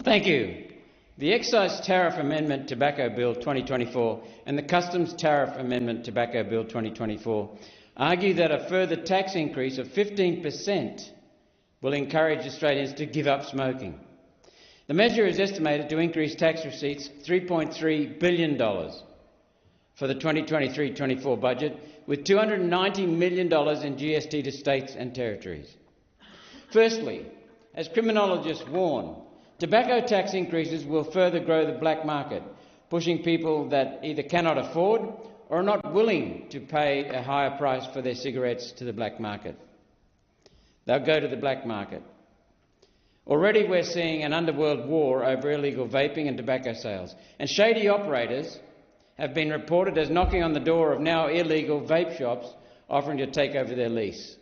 Thank you. The Excise Tariff Amendment Tobacco Bill 2024 and the Customs Tariff Amendment Tobacco Bill 2024 argue that a further tax increase of 15% will encourage Australians to give up smoking. The measure is estimated to increase tax receipts $3.3 billion for the 2023-24 budget, with $290 million in GST to states and territories. Firstly, as criminologists warn, tobacco tax increases will further grow the black market, pushing people that either cannot afford or are not willing to pay a higher price for their cigarettes to the black market. They'll go to the black market. Already we're seeing an underworld war over illegal vaping and tobacco sales, and shady operators have been reported as knocking on the door of now illegal vape shops offering to take over their lease.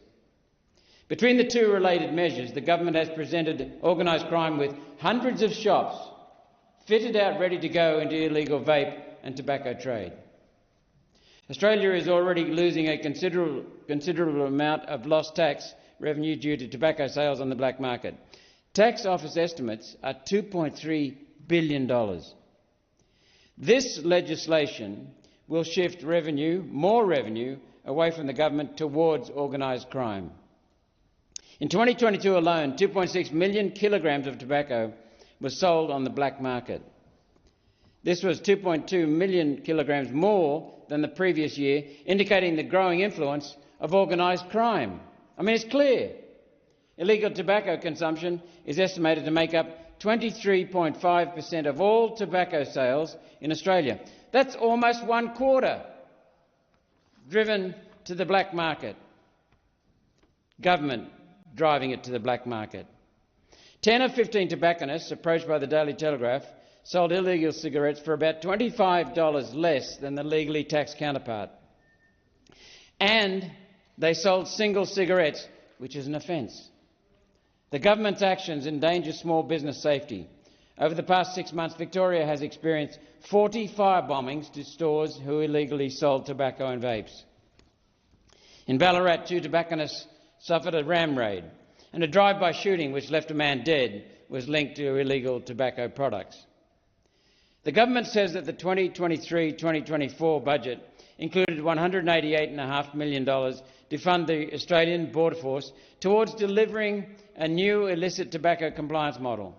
Between the two related measures, the government has presented organised crime with hundreds of shops fitted out ready to go into illegal vape and tobacco trade. Australia is already losing a considerable amount of lost tax revenue due to tobacco sales on the black market. Tax office estimates are $2.3 billion. This legislation will shift more revenue, away from the government towards organised crime. In 2022 alone, 2.6 million kilograms of tobacco was sold on the black market. This was 2.2 million kilograms more than the previous year, indicating the growing influence of organised crime. I mean, it's clear. Illegal tobacco consumption is estimated to make up 23.5% of all tobacco sales in Australia. That's almost 1/4 driven to the black market. Government driving it to the black market. 10 of 15 tobacconists approached by the Daily Telegraph sold illegal cigarettes for about $25 less than the legally taxed counterpart. And they sold single cigarettes, which is an offence. The government's actions endanger small business safety. Over the past 6 months, Victoria has experienced 40 firebombings to stores who illegally sold tobacco and vapes. In Ballarat, 2 tobacconists suffered a ram raid, and a drive-by shooting which left a man dead was linked to illegal tobacco products. The government says that the 2023-2024 budget included $188.5 million to fund the Australian Border Force towards delivering a new illicit tobacco compliance model.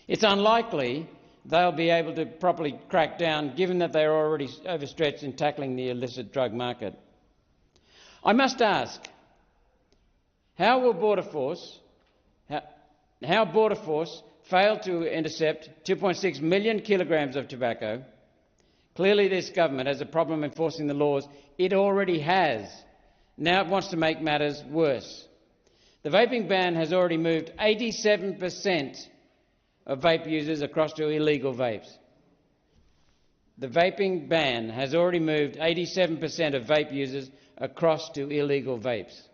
It's unlikely they'll be able to properly crack down, given that they're already overstretched in tackling the illicit drug market. I must ask, how Border Force failed to intercept 2.6 million kilograms of tobacco? Clearly this government has a problem enforcing the laws it already has. Now it wants to make matters worse. The vaping ban has already moved 87% of vape users across to illegal vapes. The vaping ban has already moved 87% of vape users across to illegal vapes.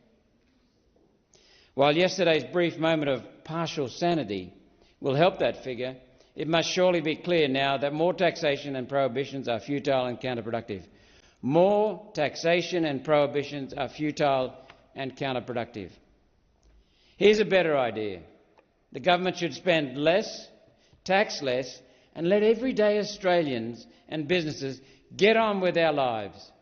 While yesterday's brief moment of partial sanity will help that figure, it must surely be clear now that more taxation and prohibitions are futile and counterproductive. More taxation and prohibitions are futile and counterproductive. Here's a better idea. The government should spend less, tax less, and let everyday Australians and businesses get on with their lives.